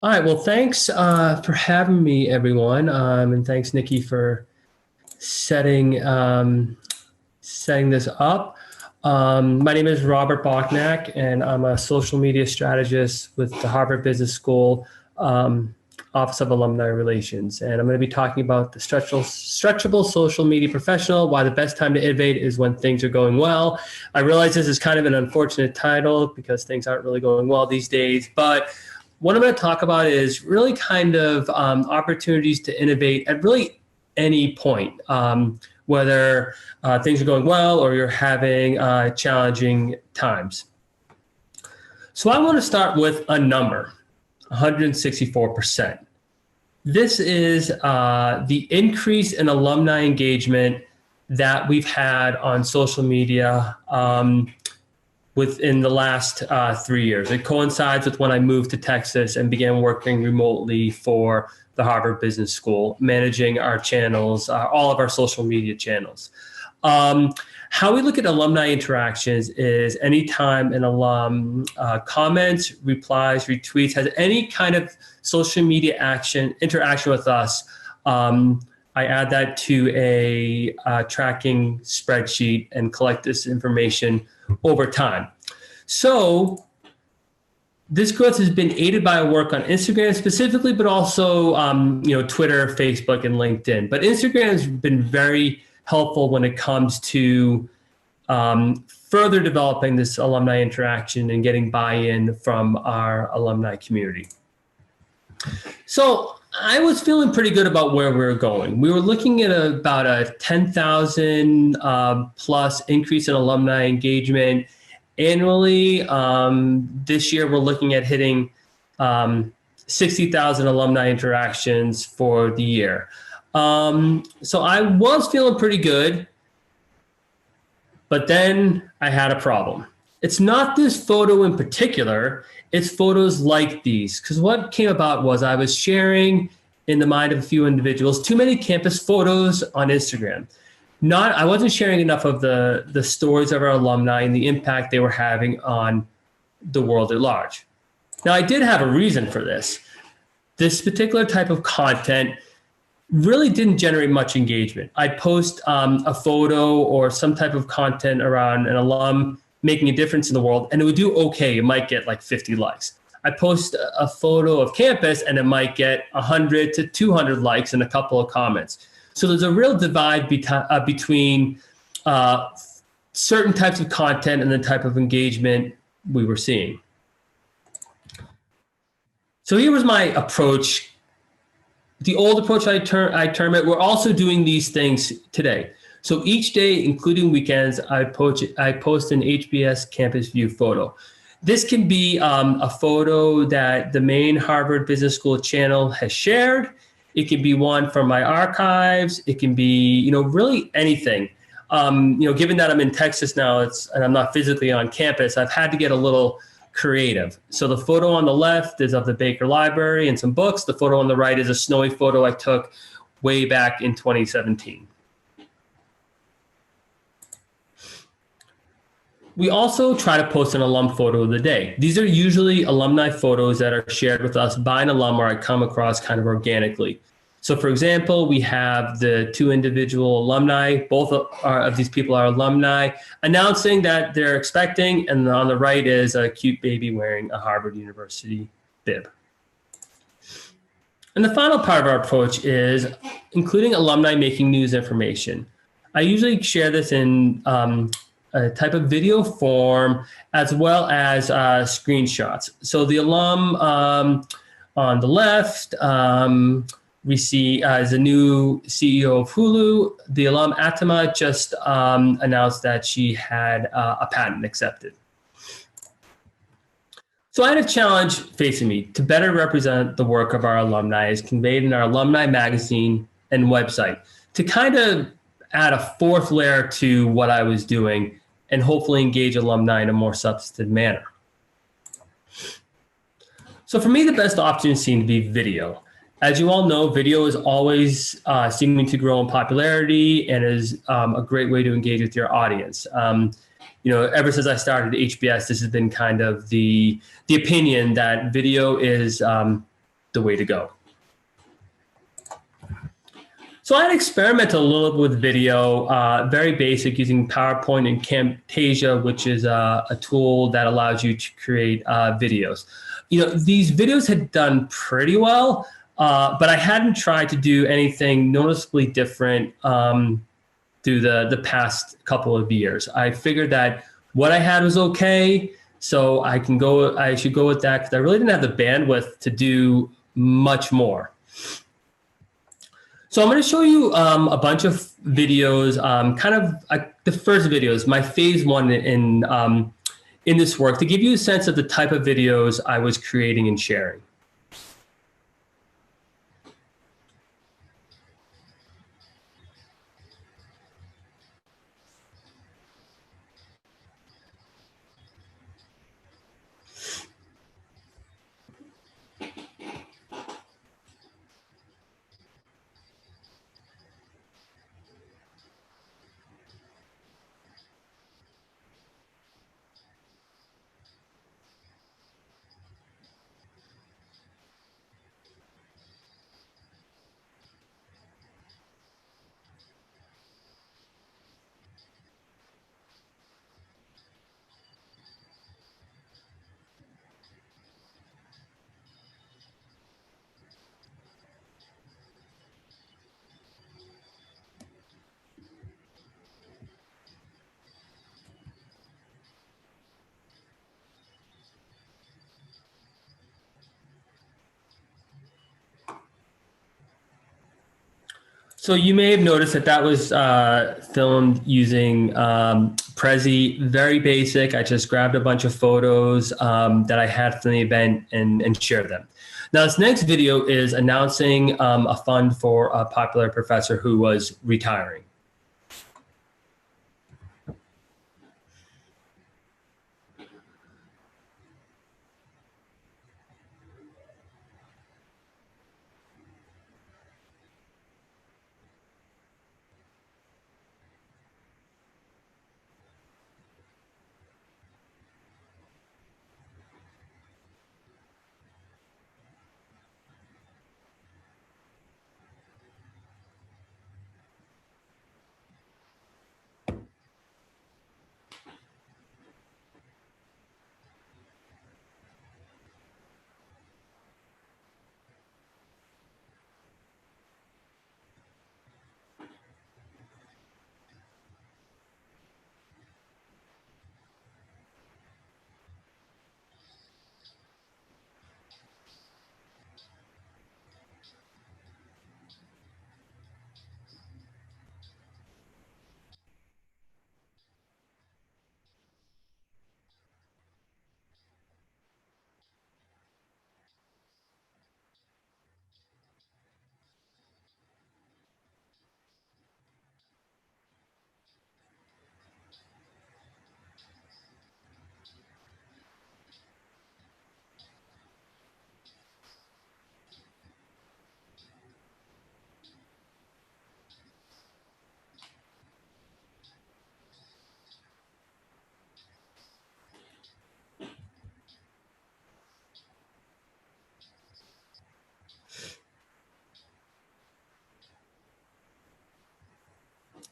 All right. Well, thanks for having me, everyone, and thanks, Nikki, for setting setting this up. My name is Robert Bochnak, and I'm a social media strategist with the Harvard Business School Office of Alumni Relations. And I'm going to be talking about the stretchable social media professional, why the best time to innovate is when things are going well. I realize this is kind of an unfortunate title because things aren't really going well these days, but what I'm going to talk about is really kind of opportunities to innovate at really any point, whether things are going well or you're having challenging times. So I want to start with a number, 164%. This is the increase in alumni engagement that we've had on social media within the last 3 years. It coincides with when I moved to Texas and began working remotely for the Harvard Business School, managing our channels, all of our social media channels. How we look at alumni interactions is anytime an alum comments, replies, retweets, has any kind of social media interaction with us, I add that to a tracking spreadsheet and collect this information over time. So this growth has been aided by our work on Instagram specifically, but also Twitter, Facebook, and LinkedIn. But Instagram has been very helpful when it comes to further developing this alumni interaction and getting buy-in from our alumni community. So I was feeling pretty good about where we were going. We were looking at about a 10,000 plus increase in alumni engagement annually. This year, we're looking at hitting 60,000 alumni interactions for the year. So I was feeling pretty good, but then I had a problem. It's not this photo in particular, it's photos like these. Because what came about was I was sharing in the mind of a few individuals too many campus photos on Instagram. I wasn't sharing enough of the stories of our alumni and the impact they were having on the world at large. Now, I did have a reason for this. This particular type of content really didn't generate much engagement. I'd post a photo or some type of content around an alum making a difference in the world, and it would do okay. It might get like 50 likes. I post a photo of campus, and it might get 100 to 200 likes and a couple of comments. So there's a real divide between certain types of content and the type of engagement we were seeing. So here was my approach. The old approach I term it, we're also doing these things today. So each day, including weekends, I post an HBS campus view photo. This can be a photo that the main Harvard Business School channel has shared. It can be one from my archives. It can be, really anything. Given that I'm in Texas now, and I'm not physically on campus, I've had to get a little creative. So the photo on the left is of the Baker Library and some books. The photo on the right is a snowy photo I took way back in 2017. We also try to post an alum photo of the day. These are usually alumni photos that are shared with us by an alum or I come across kind of organically. So for example, we have the two individual alumni, both of these people are alumni, announcing that they're expecting, and on the right is a cute baby wearing a Harvard University bib. And the final part of our approach is including alumni making news information. I usually share this in a type of video form as well as screenshots. So the alum on the left, we see is a new CEO of Hulu. The alum Atama just announced that she had a patent accepted. So I had a challenge facing me to better represent the work of our alumni as conveyed in our alumni magazine and website, to kind of add a fourth layer to what I was doing and hopefully engage alumni in a more substantive manner. So for me, the best option seemed to be video. As you all know, video is always seeming to grow in popularity and is a great way to engage with your audience. Ever since I started HBS, this has been kind of the opinion that video is the way to go. So I had experimented a little bit with video, very basic, using PowerPoint and Camtasia, which is a tool that allows you to create videos. These videos had done pretty well, but I hadn't tried to do anything noticeably different through the past couple of years. I figured that what I had was okay, so I should go with that, because I really didn't have the bandwidth to do much more. So I'm going to show you a bunch of videos, the first videos, my phase one in this work, to give you a sense of the type of videos I was creating and sharing. So you may have noticed that was filmed using Prezi, very basic. I just grabbed a bunch of photos that I had from the event and shared them. Now, this next video is announcing a fund for a popular professor who was retiring.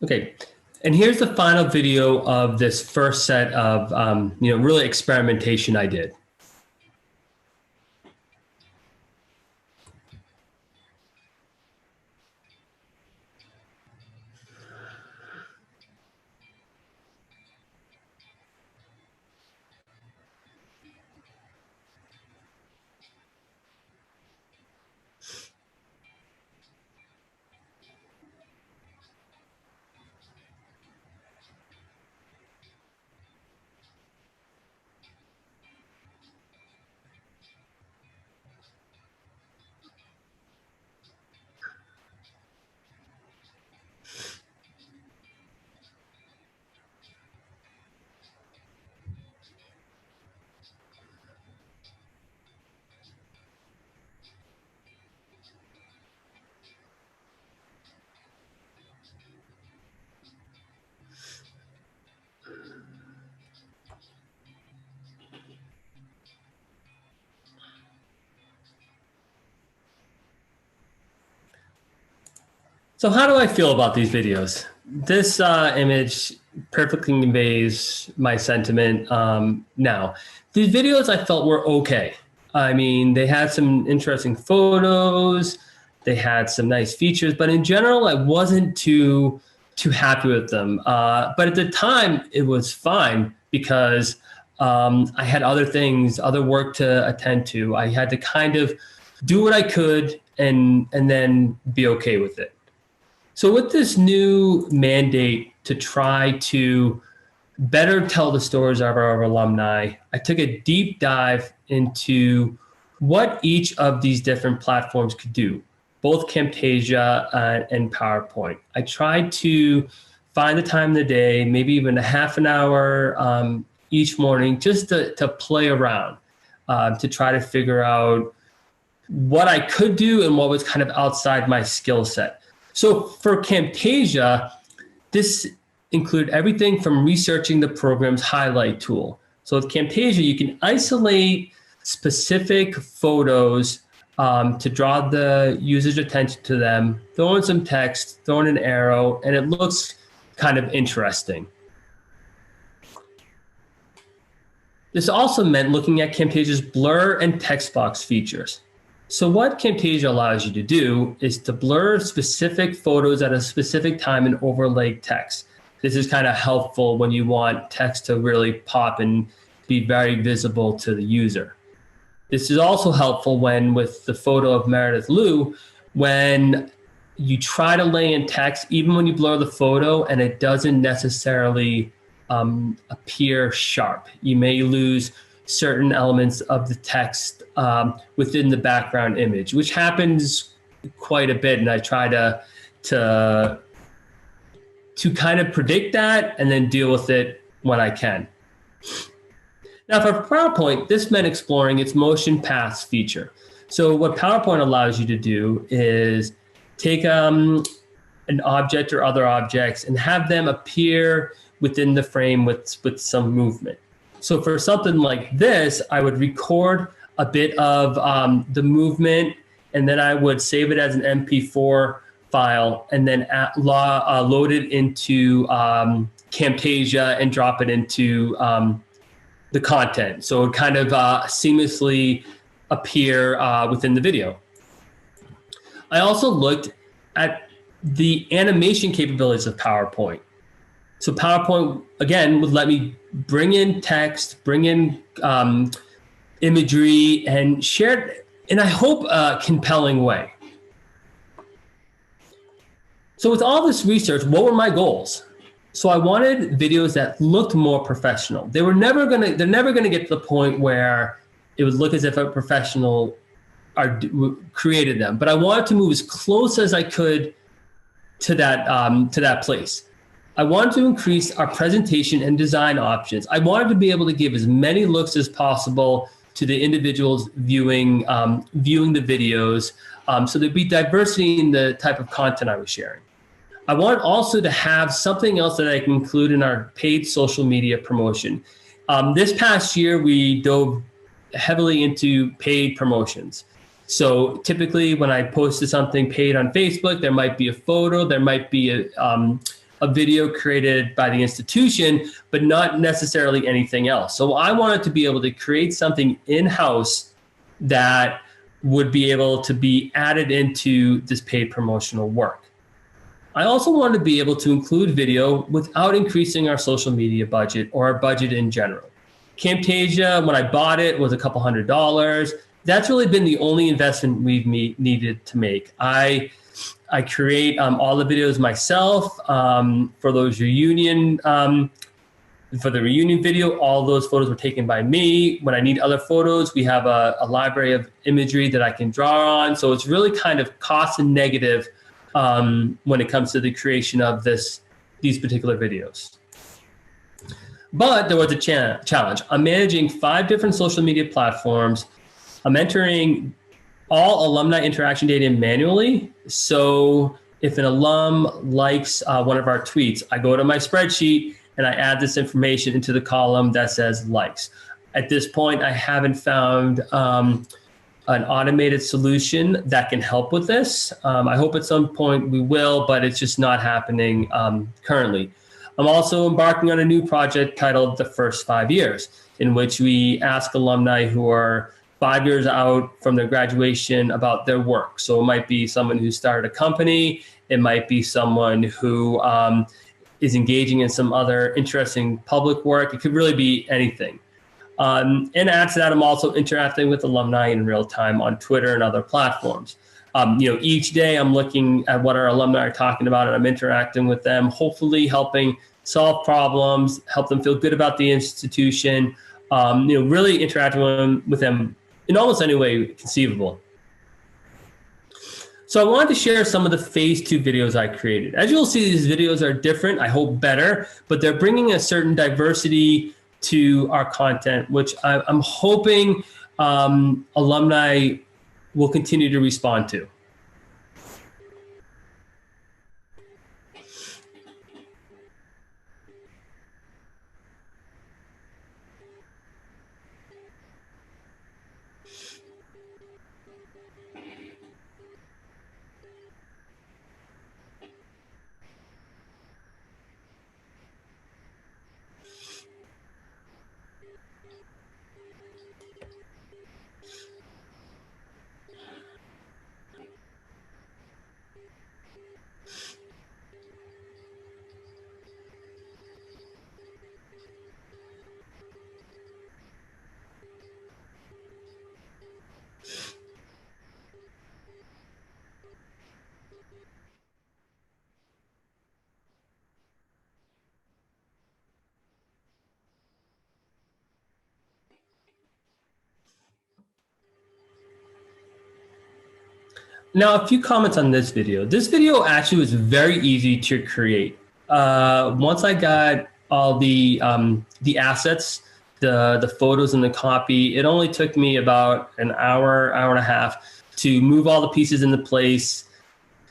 Okay, and here's the final video of this first set of really experimentation I did. So how do I feel about these videos? This image perfectly conveys my sentiment now. These videos I felt were okay. I mean, they had some interesting photos, they had some nice features, but in general, I wasn't too happy with them. But at the time, it was fine because I had other things, other work to attend to. I had to kind of do what I could and then be okay with it. So with this new mandate to try to better tell the stories of our alumni, I took a deep dive into what each of these different platforms could do, both Camtasia and PowerPoint. I tried to find the time of the day, maybe even a half an hour each morning, just to play around, to try to figure out what I could do and what was kind of outside my skill set. So for Camtasia, this included everything from researching the program's highlight tool. So with Camtasia, you can isolate specific photos to draw the user's attention to them, throw in some text, throw in an arrow, and it looks kind of interesting. This also meant looking at Camtasia's blur and text box features. So what Camtasia allows you to do is to blur specific photos at a specific time and overlay text. This is kind of helpful when you want text to really pop and be very visible to the user. This is also helpful when with the photo of Meredith Liu, when you try to lay in text, even when you blur the photo and it doesn't necessarily appear sharp. You may lose certain elements of the text within the background image, which happens quite a bit. And I try to kind of predict that and then deal with it when I can. Now for PowerPoint, this meant exploring its motion paths feature. So what PowerPoint allows you to do is take an object or other objects and have them appear within the frame with some movement. So for something like this, I would record a bit of the movement, and then I would save it as an MP4 file, and then load it into Camtasia and drop it into the content. So it would kind of seamlessly appear within the video. I also looked at the animation capabilities of PowerPoint. So PowerPoint, again, would let me bring in text, bring in imagery, and share it in, I hope, a compelling way. So with all this research, what were my goals? So I wanted videos that looked more professional. They're never gonna get to the point where it would look as if a professional created them. But I wanted to move as close as I could to that place. I wanted to increase our presentation and design options. I wanted to be able to give as many looks as possible to the individuals viewing the videos, so there'd be diversity in the type of content I was sharing. I want also to have something else that I can include in our paid social media promotion. This past year, we dove heavily into paid promotions. So typically when I posted something paid on Facebook, there might be a photo, there might be a video created by the institution, but not necessarily anything else. So I wanted to be able to create something in-house that would be able to be added into this paid promotional work. I also wanted to be able to include video without increasing our social media budget or our budget in general. Camtasia, when I bought it, was a couple $100s. That's really been the only investment we've needed to make. I create all the videos myself for those reunion, for the reunion video. All those photos were taken by me. When I need other photos, we have a library of imagery that I can draw on. So it's really kind of cost and negative when it comes to the creation of these particular videos. But there was a challenge. I'm managing 5 different social media platforms. I'm entering all alumni interaction data manually. So if an alum likes one of our tweets, I go to my spreadsheet and I add this information into the column that says likes. At this point, I haven't found an automated solution that can help with this. I hope at some point we will, but it's just not happening currently. I'm also embarking on a new project titled The First 5 Years, in which we ask alumni who are 5 years out from their graduation about their work. So it might be someone who started a company. It might be someone who is engaging in some other interesting public work. It could really be anything. And add to that, I'm also interacting with alumni in real time on Twitter and other platforms. Each day I'm looking at what our alumni are talking about, and I'm interacting with them, hopefully helping solve problems, help them feel good about the institution, really interacting with them in almost any way conceivable. So I wanted to share some of the phase 2 videos I created. As you'll see, these videos are different, I hope better, but they're bringing a certain diversity to our content, which I'm hoping alumni will continue to respond to. Now, a few comments on this video. This video actually was very easy to create. Once I got all the assets, the photos and the copy, it only took me about an hour, hour and a half to move all the pieces into place,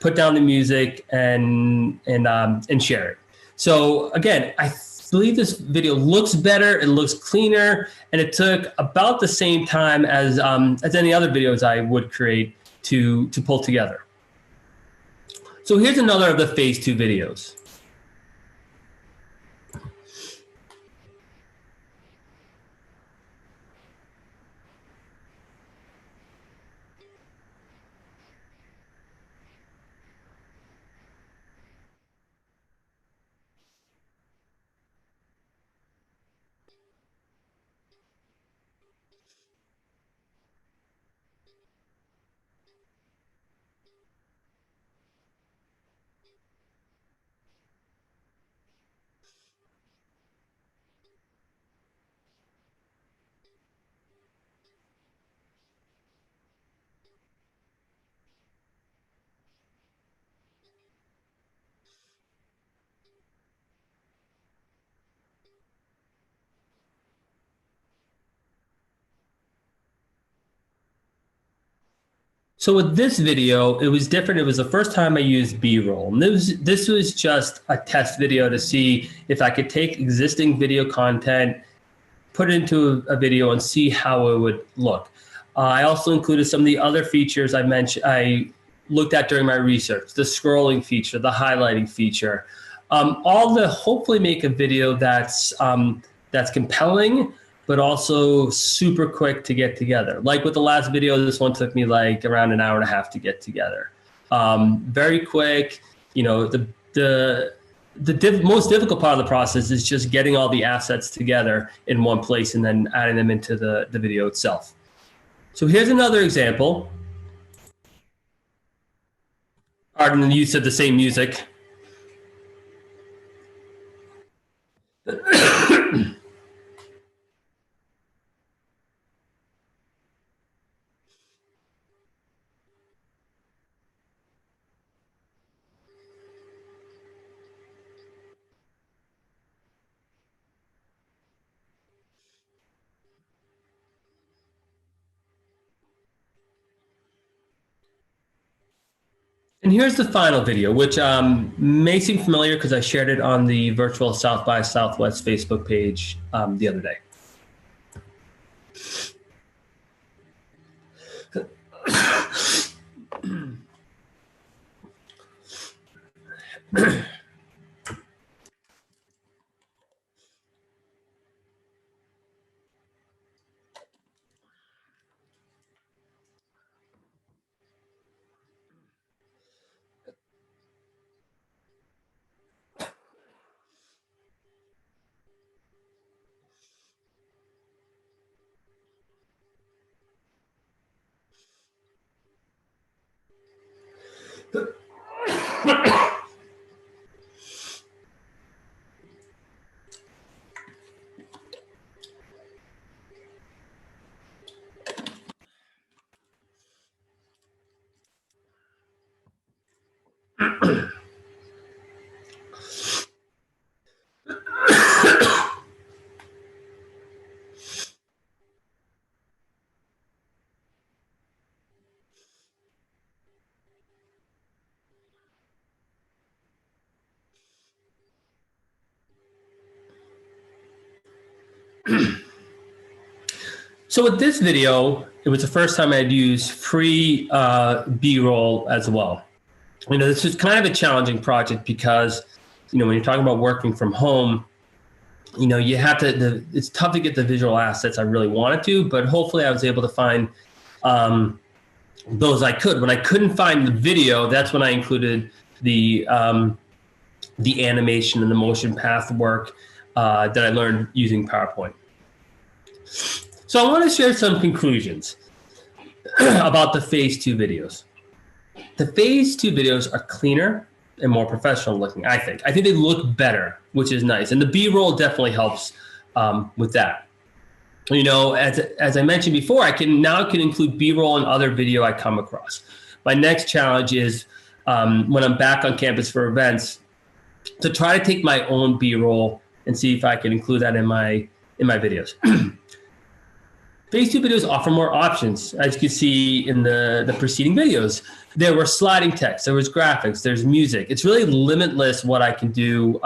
put down the music, and share it. So again, I believe this video looks better, it looks cleaner, and it took about the same time as any other videos I would create to pull together. So here's another of the phase 2 videos. So with this video, it was different. It was the first time I used B-roll. And this was just a test video to see if I could take existing video content, put it into a video, and see how it would look. I also included some of the other features I looked at during my research, the scrolling feature, the highlighting feature, all to hopefully make a video that's compelling, but also super quick to get together. Like with the last video, this one took me like around an hour and a half to get together. Very quick. The most difficult part of the process is just getting all the assets together in one place and then adding them into the video itself. So here's another example. Pardon the use of the same music. And here's the final video, which may seem familiar because I shared it on the virtual South by Southwest Facebook page the other day. So with this video, it was the first time I'd used free B-roll as well. You know, this is kind of a challenging project because, you know, when you're talking about working from home, you know, you have to, it's tough to get the visual assets I really wanted to, but hopefully I was able to find those I could. When I couldn't find the video, that's when I included the animation and the motion path work that I learned using PowerPoint. So I want to share some conclusions about the phase 2 videos. The phase 2 videos are cleaner and more professional looking, I think. I think they look better, which is nice. And the B-roll definitely helps with that. You know, as I mentioned before, I can include B-roll in other video I come across. My next challenge is when I'm back on campus for events to try to take my own B-roll and see if I can include that in my videos. Phase 2 videos offer more options. As you can see in the preceding videos, there were sliding text, there was graphics, there's music. It's really limitless what I can do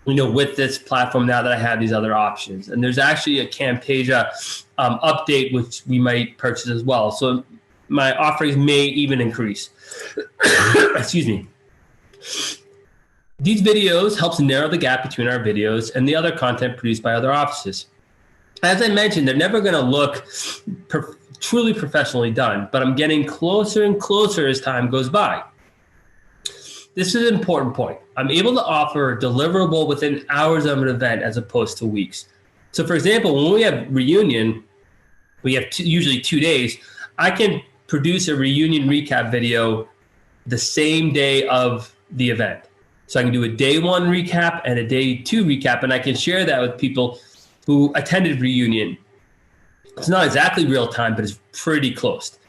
you know, with this platform now that I have these other options. And there's actually a Camtasia update, which we might purchase as well. So my offerings may even increase. Excuse me. These videos helps narrow the gap between our videos and the other content produced by other offices. As I mentioned, they're never going to look truly professionally done, but I'm getting closer and closer as time goes by. This is an important point. I'm able to offer a deliverable within hours of an event as opposed to weeks. So for example, when we have reunion, we have usually 2 days. I can produce a reunion recap video the same day of the event. So I can do a day 1 recap and a day 2 recap, and I can share that with people who attended reunion. It's not exactly real time, but it's pretty close.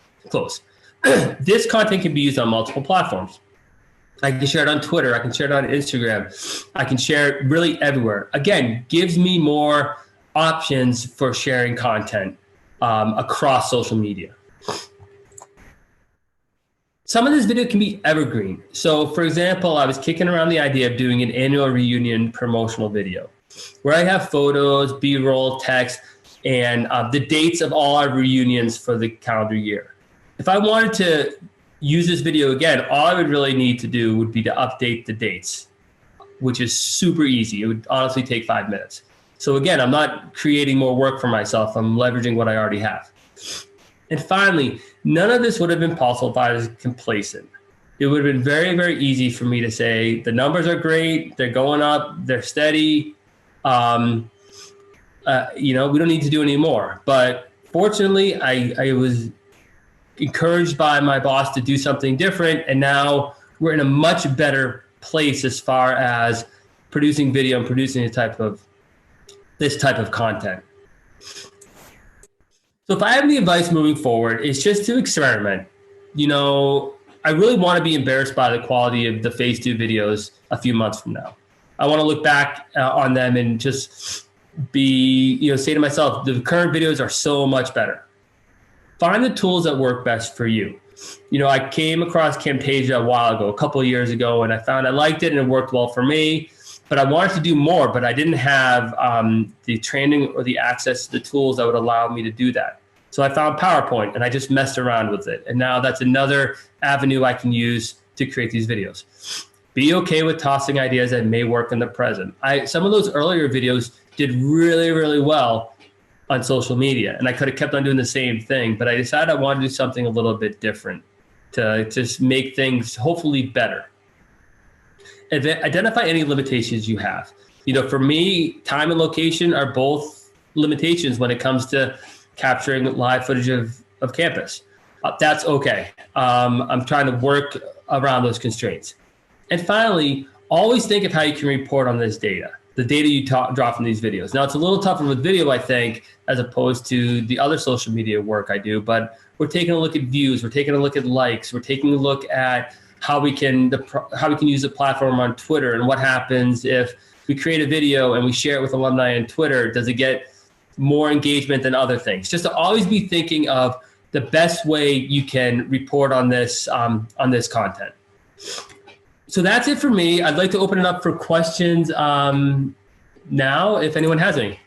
This content can be used on multiple platforms. I can share it on Twitter. I can share it on Instagram. I can share it really everywhere. Again, gives me more options for sharing content across social media. Some of this video can be evergreen. So for example, I was kicking around the idea of doing an annual reunion promotional video where I have photos, B-roll, text, and the dates of all our reunions for the calendar year. If I wanted to use this video again, all I would really need to do would be to update the dates, which is super easy. It would honestly take 5 minutes. So again, I'm not creating more work for myself. I'm leveraging what I already have. And finally, none of this would have been possible if I was complacent. It would have been very, very easy for me to say, the numbers are great, they're going up, they're steady. You know, we don't need to do any more. But fortunately, I was encouraged by my boss to do something different, and now we're in a much better place as far as producing video and producing this type of content. So if I have any advice moving forward, it's just to experiment. You know, I really want to be embarrassed by the quality of the phase 2 videos a few months from now. I want to look back on them and just say to myself, the current videos are so much better. Find the tools that work best for you. You know, I came across Camtasia a while ago, a couple of years ago, and I found I liked it and it worked well for me, but I wanted to do more, but I didn't have the training or the access to the tools that would allow me to do that. So I found PowerPoint and I just messed around with it. And now that's another avenue I can use to create these videos. Be okay with tossing ideas that may work in the present. Some of those earlier videos did really, really well on social media, and I could have kept on doing the same thing, but I decided I wanted to do something a little bit different to just make things hopefully better. Identify any limitations you have. For me, time and location are both limitations when it comes to capturing live footage of campus. That's okay. I'm trying to work around those constraints. And finally, always think of how you can report on this data, the data you draw from these videos. Now, it's a little tougher with video, I think, as opposed to the other social media work I do, but we're taking a look at views, we're taking a look at likes, we're taking a look at how we can use the platform on Twitter, and what happens if we create a video and we share it with alumni on Twitter. Does it get more engagement than other things? Just to always be thinking of the best way you can report on this content. So that's it for me. I'd like to open it up for questions now, if anyone has any.